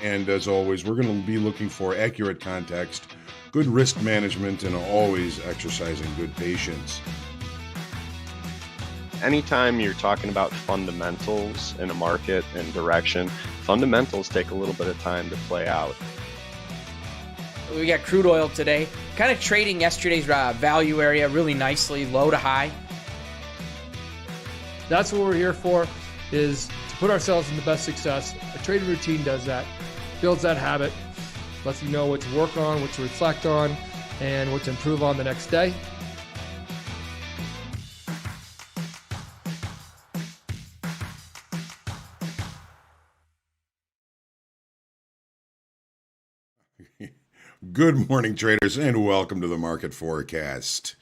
And as always, we're going to be looking for accurate context, good risk management, and always exercising good patience. Anytime you're talking about fundamentals in a market and direction, fundamentals take a little bit of time to play out. We got crude oil today, kind of trading yesterday's value area really nicely, low to high. That's what we're here for, is to put ourselves in the best success. A trading routine does that, builds that habit, lets you know what to work on, what to reflect on, and what to improve on the next day. Good morning, traders, and welcome to the Market Forecast.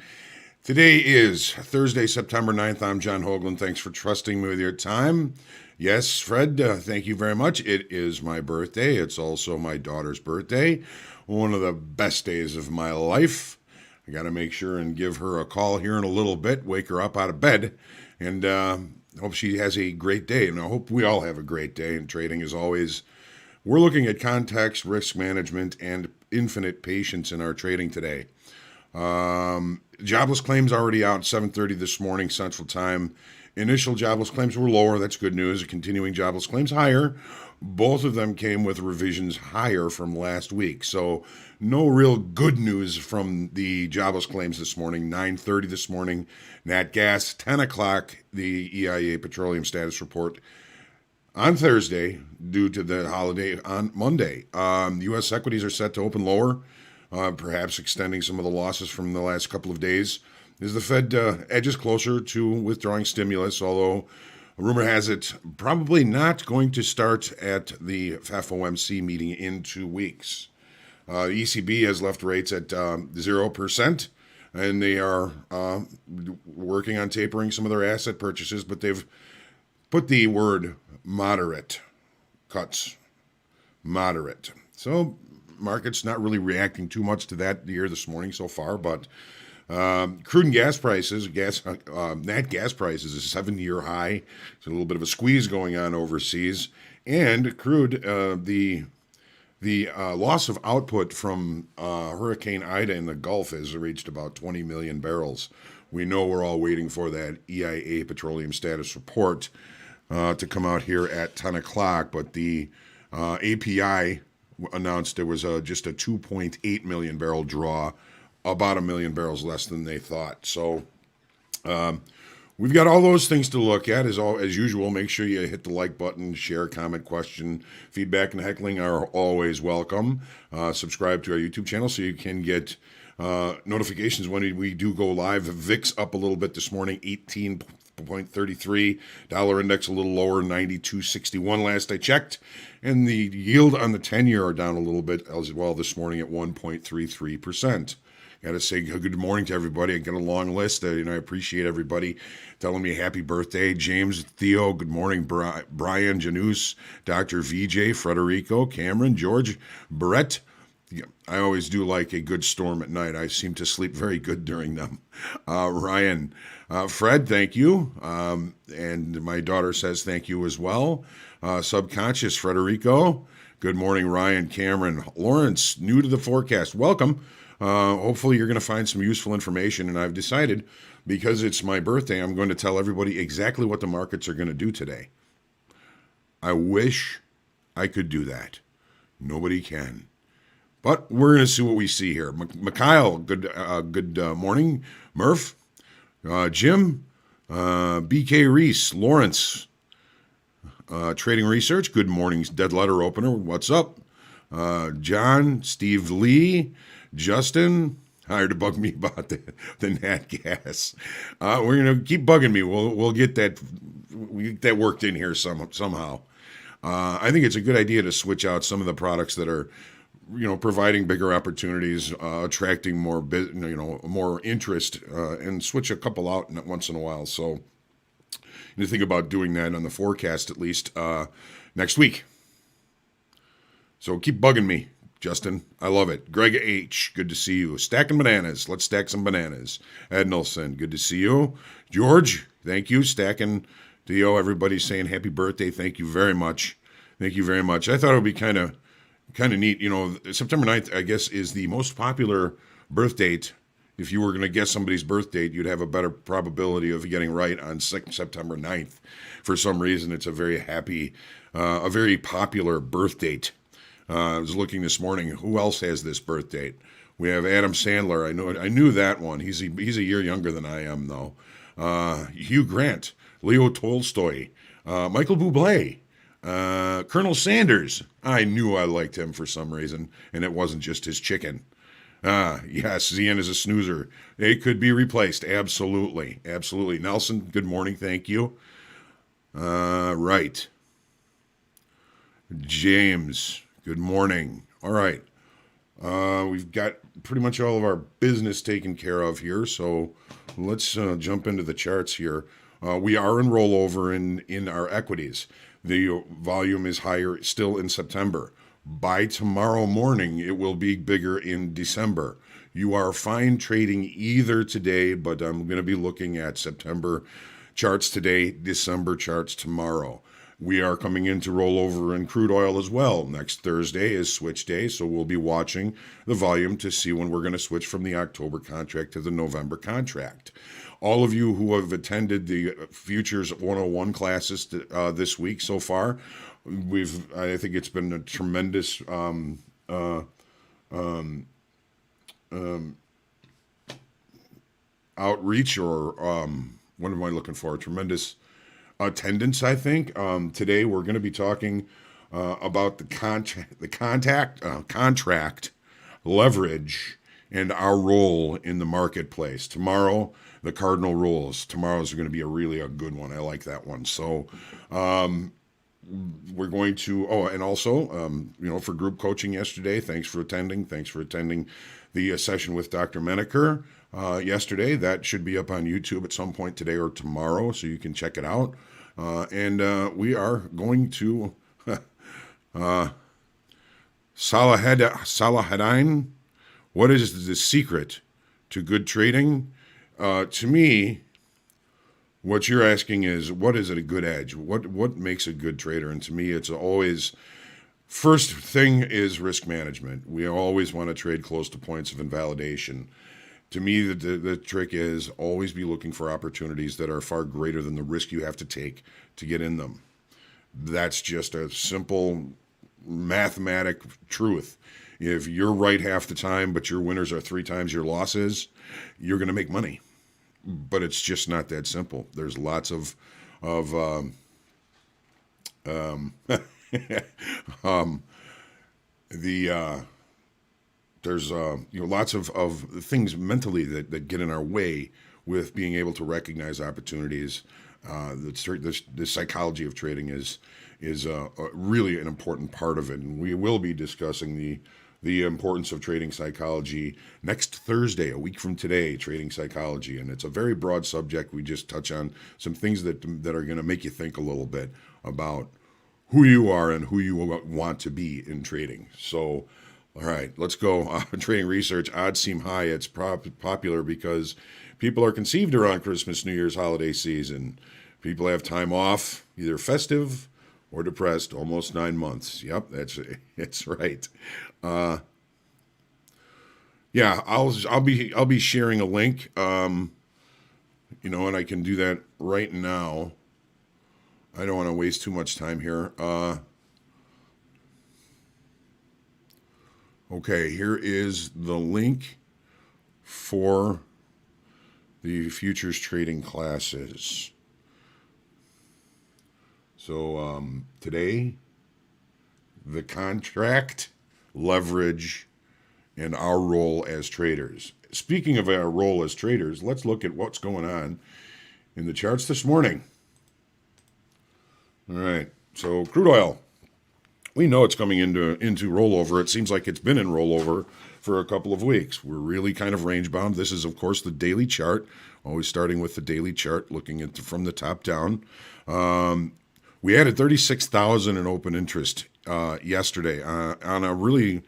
Today is Thursday, September 9th. I'm John Hoagland. Thanks for trusting me with your time. Yes, Fred, thank you very much. It is my birthday. It's also my daughter's birthday. One of the best days of my life. I got to make sure and give her a call here in a little bit, wake her up out of bed, and hope she has a great day. And I hope we all have a great day. And trading, as always, we're looking at context, risk management, and infinite patience in our trading today. Jobless claims already out 7:30 this morning Central Time. Initial jobless claims were lower. That's good news. Continuing jobless claims higher. Both of them came with revisions higher from last week. So no real good news from the jobless claims this morning. 9:30 this morning. Nat gas, 10 o'clock, the EIA petroleum status report. On Thursday, due to the holiday on Monday, U.S. equities are set to open lower, perhaps extending some of the losses from the last couple of days, as the Fed edges closer to withdrawing stimulus, although rumor has it probably not going to start at the FOMC meeting in 2 weeks. ECB has left rates at 0%, and they are working on tapering some of their asset purchases, but they've put the word moderate cuts. Moderate. So market's not really reacting too much to that here this morning so far, but crude and gas prices, nat gas prices is a 7-year high. There's a little bit of a squeeze going on overseas. And crude, the loss of output from Hurricane Ida in the Gulf has reached about 20 million barrels. We know we're all waiting for that EIA petroleum status report to come out here at 10 o'clock, but the API announced there was just a 2.8 million barrel draw, about a million barrels less than they thought. So we've got all those things to look at. As usual, make sure you hit the like button, share, comment, question, feedback, and heckling are always welcome. Subscribe to our YouTube channel so you can get notifications when we do go live. VIX up a little bit this morning, 18.33. Dollar index a little lower, 92.61 last I checked. And the yield on the 10-year are down a little bit as well this morning at 1.33%. Got to say good morning to everybody. I got a long list. I appreciate everybody telling me happy birthday. James, Theo, good morning. Brian, Janus, Dr. VJ, Frederico, Cameron, George, Brett. I always do like a good storm at night. I seem to sleep very good during them. Ryan, Fred, thank you. And my daughter says thank you as well. Subconscious, Frederico. Good morning, Ryan, Cameron. Lawrence, new to the forecast. Welcome. Hopefully you're going to find some useful information. And I've decided, because it's my birthday, I'm going to tell everybody exactly what the markets are going to do today. I wish I could do that. Nobody can. But we're going to see what we see here. Mikhail, good morning. Murph, Jim, BK Reese, Lawrence, Trading Research, good morning. Dead letter opener, what's up? John, Steve Lee, Justin, hired to bug me about the nat gas. We're going to keep bugging me. We'll get that worked in here somehow. I think it's a good idea to switch out some of the products that are providing bigger opportunities, attracting more, more interest, and switch a couple out once in a while. So you think about doing that on the forecast at least next week. So keep bugging me, Justin. I love it. Greg H., good to see you. Stacking bananas. Let's stack some bananas. Ed Nelson, good to see you. George, thank you. Stacking Theo, everybody's saying happy birthday. Thank you very much. Thank you very much. I thought it would be kind of kind of neat. September 9th, I guess, is the most popular birth date. If you were going to guess somebody's birth date, you'd have a better probability of getting right on September 9th. For some reason, it's a very popular birth date. I was looking this morning. Who else has this birth date? We have Adam Sandler. I knew that one. He's a year younger than I am, though. Hugh Grant, Leo Tolstoy, Michael Bublé, Colonel Sanders. I knew I liked him for some reason, and it wasn't just his chicken. Yes, ZN is a snoozer. It could be replaced. Absolutely. Absolutely. Nelson, good morning. Thank you. Right. James, good morning. All right. We've got pretty much all of our business taken care of here, so let's jump into the charts here. We are in rollover in our equities. The volume is higher still in September. By tomorrow morning, it will be bigger in December. You are fine trading either today, but I'm going to be looking at September charts today, December charts tomorrow. We are coming into rollover in crude oil as well. Next Thursday is switch day, so we'll be watching the volume to see when we're going to switch from the October contract to the November contract. All of you who have attended the Futures 101 classes this week so far, I think it's been a tremendous outreach, or what am I looking for? Tremendous attendance, I think. Today we're going to be talking about the contract leverage and our role in the marketplace. Tomorrow, the cardinal rules. Tomorrow's going to be a good one. I like that one. So we're going to, and also, for group coaching yesterday, thanks for attending. Thanks for attending the session with Dr. Menaker yesterday. That should be up on YouTube at some point today or tomorrow, so you can check it out. And we are going to Salahadine. What is the secret to good trading? To me, what you're asking is, what is a good edge? What makes a good trader? And to me, it's always, first thing is risk management. We always want to trade close to points of invalidation. To me, the trick is always be looking for opportunities that are far greater than the risk you have to take to get in them. That's just a simple mathematic truth. If you're right half the time, but your winners are 3 times your losses, you're going to make money. But it's just not that simple. There's lots of there's lots of things mentally that get in our way with being able to recognize opportunities. The psychology of trading is really an important part of it, and we will be discussing the importance of trading psychology next Thursday, a week from today, trading psychology. And it's a very broad subject. We just touch on some things that are going to make you think a little bit about who you are and who you want to be in trading. So, all right, let's go. Trading research, odds seem high. It's popular because people are conceived around Christmas, New Year's, holiday season. People have time off, either festive or depressed, almost 9 months. Yep, that's right. Yeah, I'll be sharing a link. And I can do that right now. I don't want to waste too much time here. Okay, here is the link for the futures trading classes. So today, the contract, leverage, and our role as traders. Speaking of our role as traders, let's look at what's going on in the charts this morning. All right, so crude oil. We know it's coming into rollover. It seems like it's been in rollover for a couple of weeks. We're really kind of range bound. This is, of course, the daily chart. Always starting with the daily chart, looking at from the top down. We added 36,000 in open interest yesterday on a really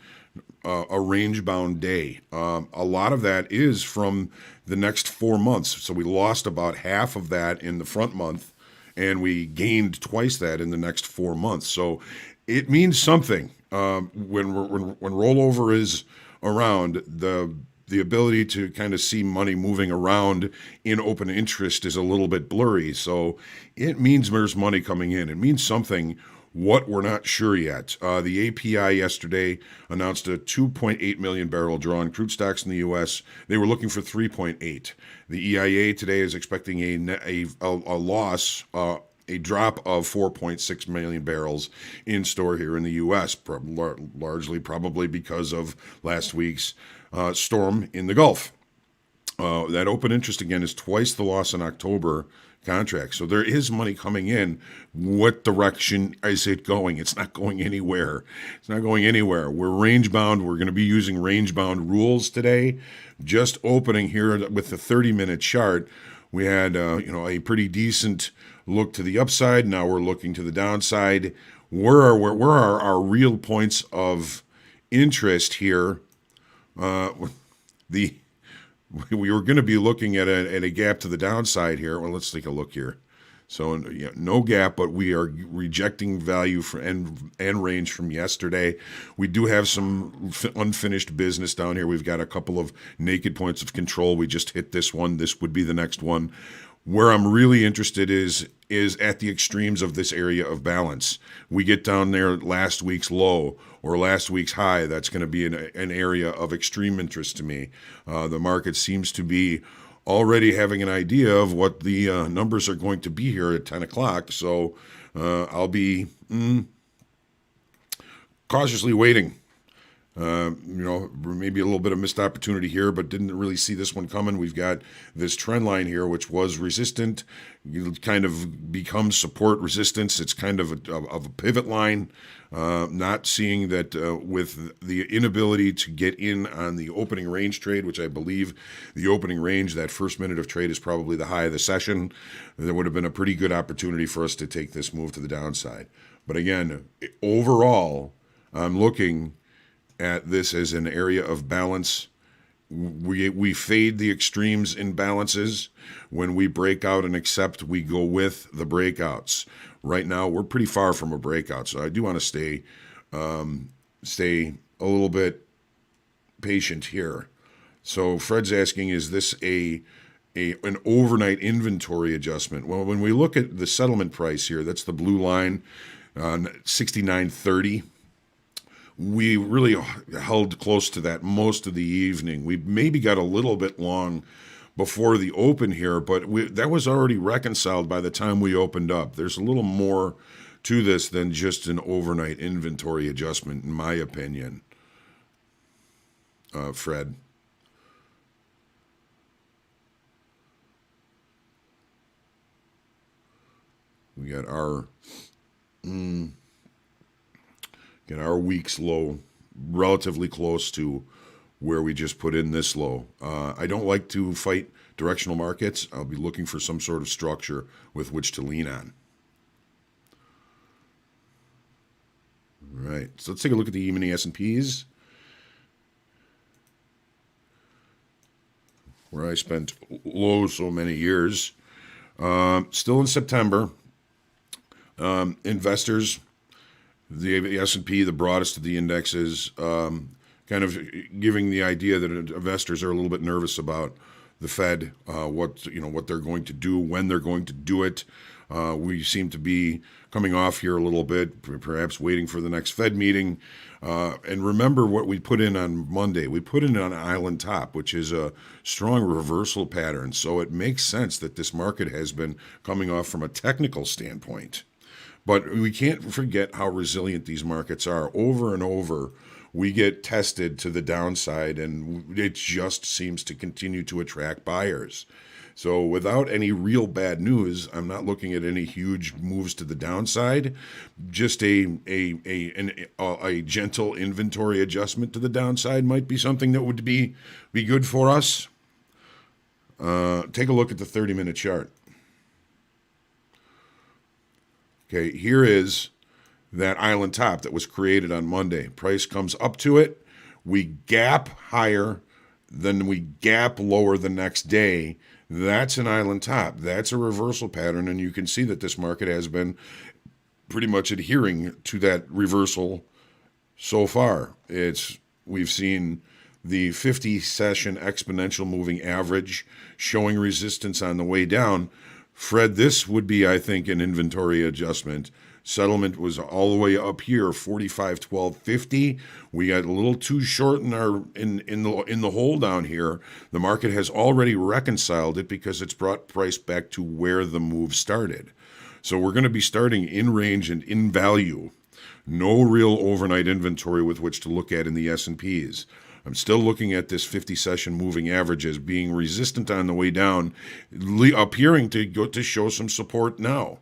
a range-bound day. A lot of that is from the next 4 months. So we lost about half of that in the front month, and we gained twice that in the next 4 months. So it means something. when rollover is around, the ability to kind of see money moving around in open interest is a little bit blurry. So it means there's money coming in. It means something. What we're not sure yet. The API yesterday announced a 2.8 million barrel draw on crude stocks in the U.S. They were looking for 3.8. The EIA today is expecting a loss, a drop of 4.6 million barrels in store here in the U.S., largely probably because of last week's storm in the Gulf. That open interest, again, is twice the loss in October contract. So there is money coming in. What direction is it going? It's not going anywhere. It's not going anywhere. We're range bound. We're going to be using range bound rules today. Just opening here with the 30-minute chart, we had a pretty decent look to the upside. Now we're looking to the downside. Where are our real points of interest here? We were going to be looking at a gap to the downside here. Well, let's take a look here. So no gap, but we are rejecting value and range from yesterday. We do have some unfinished business down here. We've got a couple of naked points of control. We just hit this one. This would be the next one. Where I'm really interested is at the extremes of this area of balance. We get down there last week's low or last week's high. That's going to be an area of extreme interest to me. The market seems to be already having an idea of what the numbers are going to be here at 10 o'clock. So I'll be cautiously waiting. Maybe a little bit of missed opportunity here, but didn't really see this one coming. We've got this trend line here, which was resistant, kind of becomes support resistance. It's kind of a pivot line. Not seeing that with the inability to get in on the opening range trade, which I believe the opening range, that first minute of trade is probably the high of the session. There would have been a pretty good opportunity for us to take this move to the downside. But again, overall, I'm looking at this as an area of balance. We fade the extremes in balances. When we break out and accept, we go with the breakouts. Right now, we're pretty far from a breakout, so I do want to stay a little bit patient here. So Fred's asking, is this an overnight inventory adjustment? Well, when we look at the settlement price here, that's the blue line, 69.30. We really held close to that most of the evening. We maybe got a little bit long before the open here, but that was already reconciled by the time we opened up. There's a little more to this than just an overnight inventory adjustment, in my opinion, Fred. We got our week's low relatively close to where we just put in this low. I don't like to fight directional markets. I'll be looking for some sort of structure with which to lean on. All right, so let's take a look at the E-mini S&Ps, where I spent so many years. Still in September, investors, the S&P, the broadest of the indexes, kind of giving the idea that investors are a little bit nervous about the Fed, what they're going to do, when they're going to do it. We seem to be coming off here a little bit, perhaps waiting for the next Fed meeting. And remember what we put in on Monday. We put in an island top, which is a strong reversal pattern. So it makes sense that this market has been coming off from a technical standpoint. But we can't forget how resilient these markets are. Over and over, we get tested to the downside, and it just seems to continue to attract buyers. So without any real bad news, I'm not looking at any huge moves to the downside. Just a gentle inventory adjustment to the downside might be something that would be good for us. Take a look at the 30-minute chart. Okay, here is that island top that was created on Monday. Price comes up to it. We gap higher, then we gap lower the next day. That's an island top. That's a reversal pattern, and you can see that this market has been pretty much adhering to that reversal so far. We've seen the 50 session exponential moving average showing resistance on the way down. Fred, this would be, I think, an inventory adjustment. Settlement was all the way up here, 45.1250. We got a little too short in the hole down here. The market has already reconciled it because it's brought price back to where the move started. So we're going to be starting in range and in value. No real overnight inventory with which to look at in the S&Ps. I'm still looking at this 50 session moving average as being resistant on the way down, appearing to show some support now.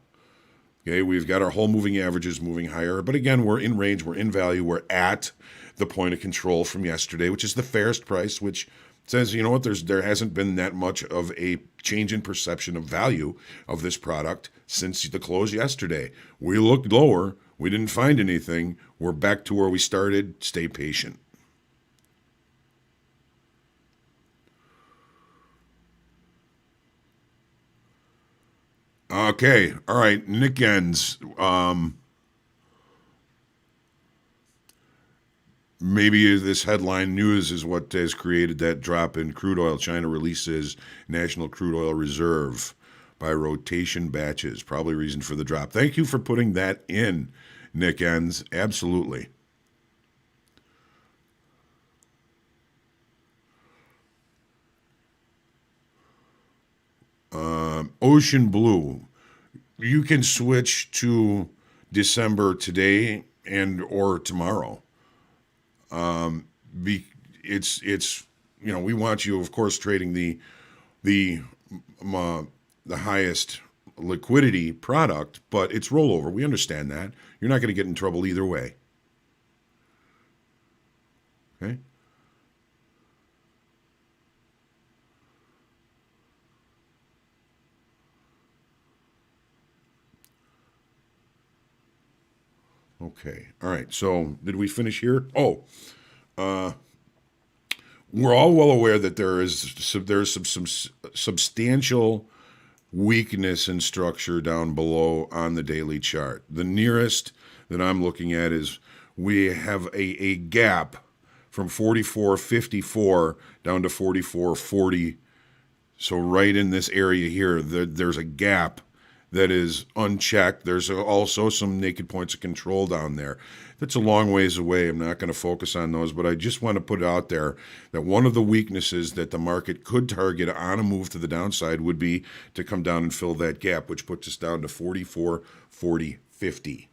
Okay, we've got our whole moving averages moving higher, but again, we're in range, we're in value, we're at the point of control from yesterday, which is the fairest price, which says, you know what, there hasn't been that much of a change in perception of value of this product since the close yesterday. We looked lower, we didn't find anything, we're back to where we started. Stay patient. Okay, all right, Nick Ends. Maybe this headline news is what has created that drop in crude oil. China releases national crude oil reserve by rotation batches. Probably reason for the drop. Thank you for putting that in, Nick Ends. Absolutely. Ocean Blue. You can switch to December today and or tomorrow. It's we want you, of course, trading the highest liquidity product, but it's rollover. We understand that. You're not going to get in trouble either way. Okay. Okay. All right. So did we finish here? Oh, we're all well aware that there's some substantial weakness in structure down below on the daily chart. The nearest that I'm looking at is we have a gap from 44.54 down to 44.40. So right in this area here, there's a gap that is unchecked. There's also some naked points of control down there. That's a long ways away. I'm not going to focus on those, but I just want to put it out there that one of the weaknesses that the market could target on a move to the downside would be to come down and fill that gap, which puts us down to 44.40.50.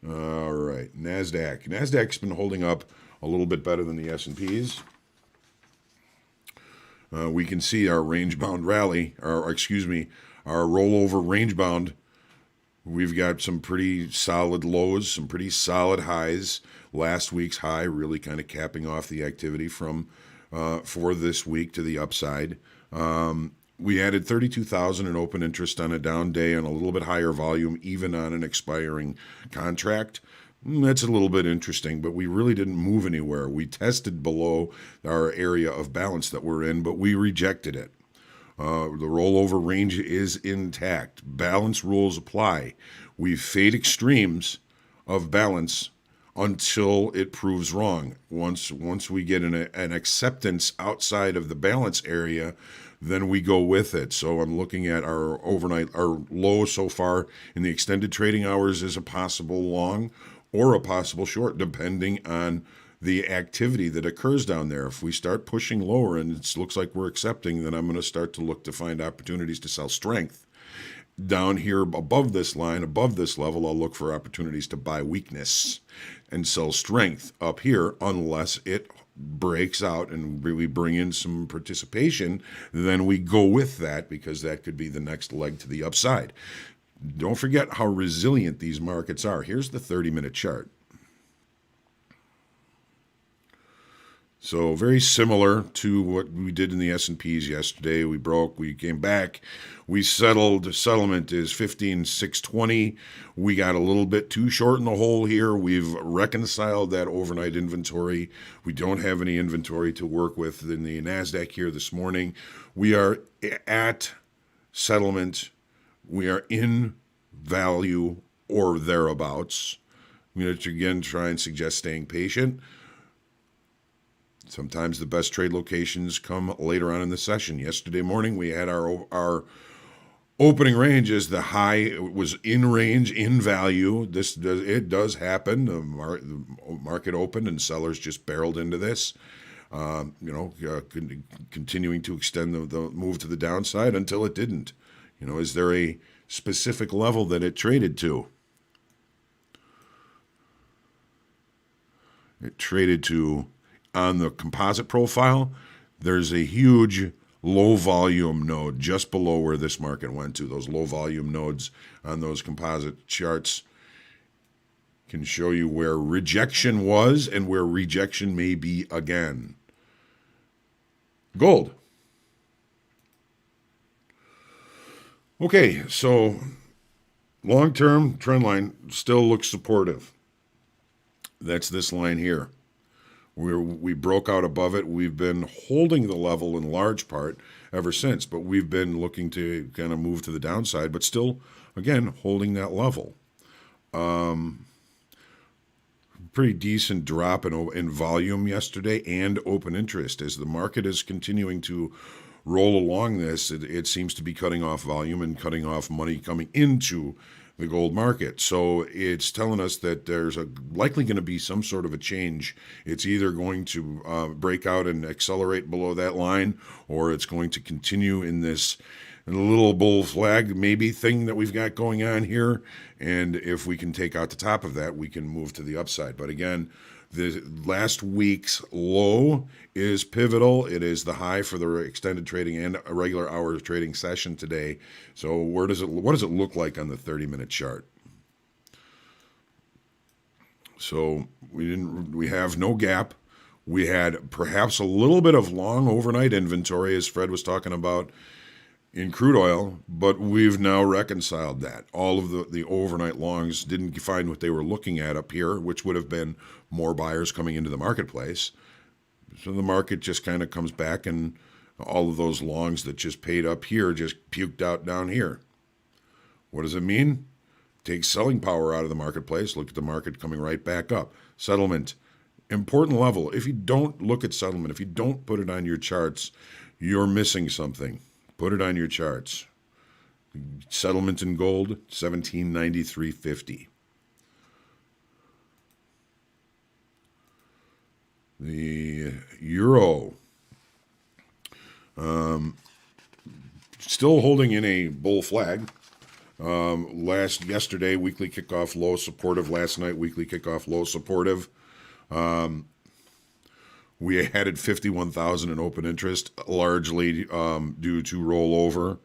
All right, NASDAQ. NASDAQ's been holding up a little bit better than the S&Ps. We can see our range-bound rally, our rollover range-bound. We've got some pretty solid lows, some pretty solid highs. Last week's high really kind of capping off the activity for this week to the upside. We added 32,000 in open interest on a down day and a little bit higher volume, even on an expiring contract. That's a little bit interesting, but we really didn't move anywhere. We tested below our area of balance that we're in, but we rejected it. The rollover range is intact. Balance rules apply. We fade extremes of balance until it proves wrong. Once we get an acceptance outside of the balance area, then we go with it. So I'm looking at our low so far in the extended trading hours as a possible long or a possible short, depending on the activity that occurs down there. If we start pushing lower and it looks like we're accepting, then I'm going to start to look to find opportunities to sell strength. Down here above this line, above this level, I'll look for opportunities to buy weakness and sell strength up here unless it breaks out and we bring in some participation. Then we go with that because that could be the next leg to the upside. Don't forget how resilient these markets are. Here's the 30-minute chart. So very similar to what we did in the S&Ps yesterday. We broke, we came back, we settled. The settlement is 15,620. We got a little bit too short in the hole here. We've reconciled that overnight inventory. We don't have any inventory to work with in the NASDAQ here this morning. We are at settlement. We are in value or thereabouts. I'm going to again try and suggest staying patient. Sometimes the best trade locations come later on in the session. Yesterday morning we had our opening range as the high. It was in range, in value. It does happen. The market opened and sellers just barreled into this. Continuing to extend the move to the downside until it didn't. Is there a specific level that it traded to? It traded to, on the composite profile, there's a huge low volume node just below where this market went to. Those low volume nodes on those composite charts can show you where rejection was and where rejection may be again. Gold. Okay, so long-term trend line still looks supportive. That's this line here. We broke out above it. We've been holding the level in large part ever since, but we've been looking to kind of move to the downside, but still, again, holding that level. Pretty decent drop in volume yesterday and open interest. As the market is continuing to roll along this, it seems to be cutting off volume and cutting off money coming into the gold market. So it's telling us that there's likely going to be some sort of a change. It's either going to break out and accelerate below that line, or it's going to continue in this little bull flag maybe thing that we've got going on here. And if we can take out the top of that, we can move to the upside. But again, the last week's low is pivotal. It is the high for the extended trading and a regular hour trading session today. So what does it look like on the 30-minute chart? So we have no gap. We had perhaps a little bit of long overnight inventory, as Fred was talking about, in crude oil, but we've now reconciled that. All of the overnight longs didn't find what they were looking at up here, which would have been more buyers coming into the marketplace. So the market just kind of comes back, and all of those longs that just paid up here just puked out down here. What does it mean? Take selling power out of the marketplace. Look at the market coming right back up. Settlement, important level. If you don't look at settlement, if you don't put it on your charts, you're missing something. Put it on your charts. Settlement in gold, 1793.50. The euro, still holding in a bull flag. Yesterday, weekly kickoff low supportive. Last night, weekly kickoff low supportive. We added 51,000 in open interest, largely due to rollover.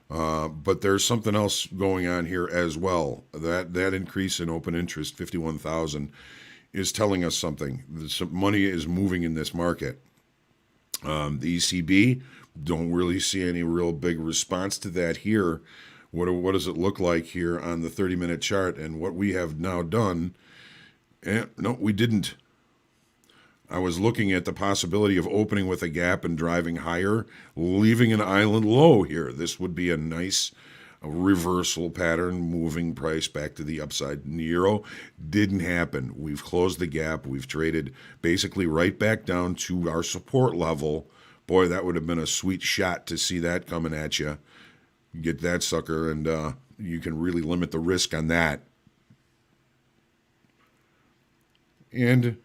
But there's something else going on here as well. That increase in open interest, 51,000, is telling us something. Some money is moving in this market. The ECB, don't really see any real big response to that here. What does it look like here on the 30-minute chart? And what we have now done, no, we didn't. I was looking at the possibility of opening with a gap and driving higher, leaving an island low here. This would be a nice reversal pattern, moving price back to the upside. In the euro, didn't happen. We've closed the gap. We've traded basically right back down to our support level. Boy, that would have been a sweet shot to see that coming at you. Get that sucker, and you can really limit the risk on that. And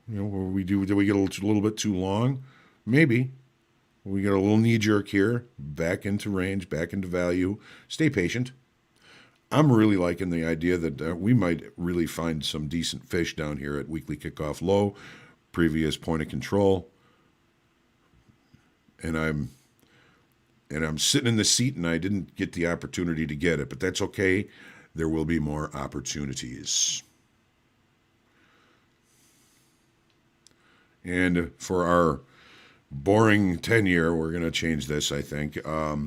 did we get a little bit too long? Maybe. We get a little knee-jerk here, back into range, back into value. Stay patient. I'm really liking the idea that we might really find some decent fish down here at weekly kickoff low, previous point of control. And I'm sitting in the seat, and I didn't get the opportunity to get it, but that's okay. There will be more opportunities. And for our boring 10-year, we're going to change this, I think.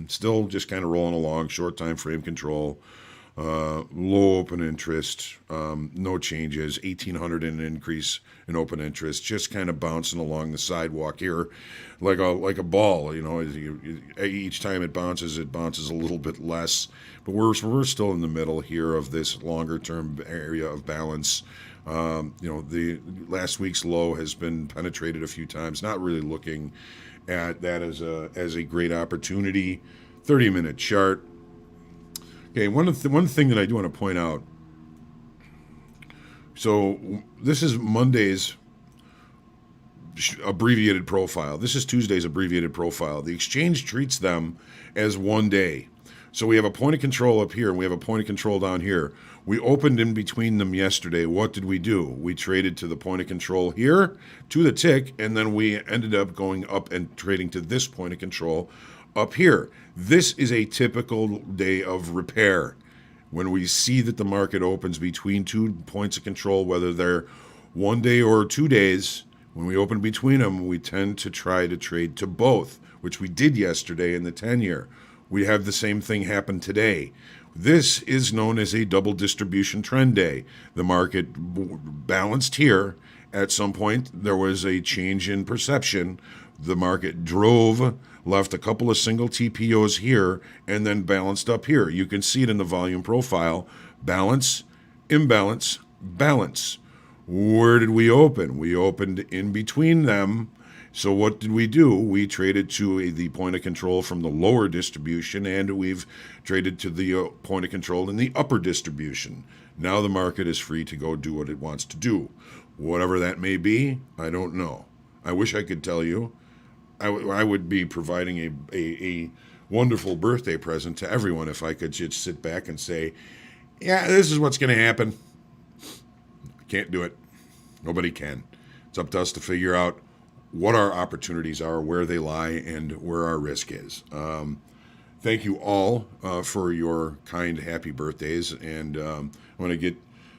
Still just kind of rolling along, short time frame control. low open interest, no changes, 1,800 in an increase in open interest, just kind of bouncing along the sidewalk here like a ball. Each time it bounces a little bit less, but we're still in the middle here of this longer term area of balance. The last week's low has been penetrated a few times. Not really looking at that as a great opportunity. 30-minute chart. Okay, one thing that I do want to point out. So this is Monday's abbreviated profile. This is Tuesday's abbreviated profile. The exchange treats them as one day. So we have a point of control up here, and we have a point of control down here. We opened in between them yesterday. What did we do? We traded to the point of control here, to the tick, and then we ended up going up and trading to this point of control up here. This is a typical day of repair. When we see that the market opens between 2 points of control, whether they're 1 day or 2 days, when we open between them, we tend to try to trade to both, which we did yesterday in the 10-year. We have the same thing happen today. This is known as a double distribution trend day. The market balanced here. At some point, there was a change in perception. The market drove, left a couple of single TPOs here, and then balanced up here. You can see it in the volume profile. Balance, imbalance, balance. Where did we open? We opened in between them. So what did we do? We traded to the point of control from the lower distribution, and we've traded to the point of control in the upper distribution. Now the market is free to go do what it wants to do. Whatever that may be, I don't know. I wish I could tell you. I would be providing a wonderful birthday present to everyone if I could just sit back and say, yeah, this is what's going to happen. I can't do it. Nobody can. It's up to us to figure out what our opportunities are, where they lie, and where our risk is. Thank you all for your kind, happy birthdays. And I want to get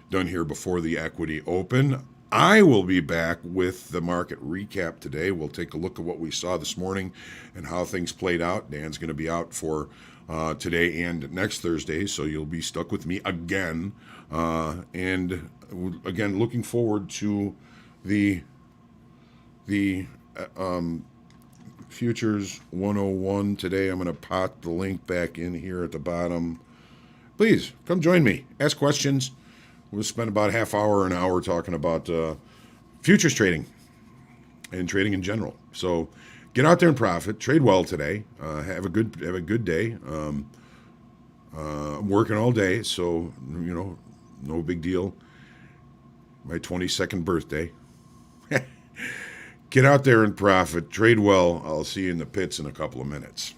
done here before the equity open. I will be back with the market recap today. We'll take a look at what we saw this morning and how things played out. Dan's going to be out for today and next Thursday, so you'll be stuck with me again. And again, looking forward to the Futures 101 today. I'm going to pot the link back in here at the bottom. Please come join me. Ask questions. We'll spend about half hour, an hour talking about futures trading and trading in general. So get out there and profit. Trade well today. Have a good day. I'm working all day, so no big deal. My 22nd birthday. Get out there and profit. Trade well. I'll see you in the pits in a couple of minutes.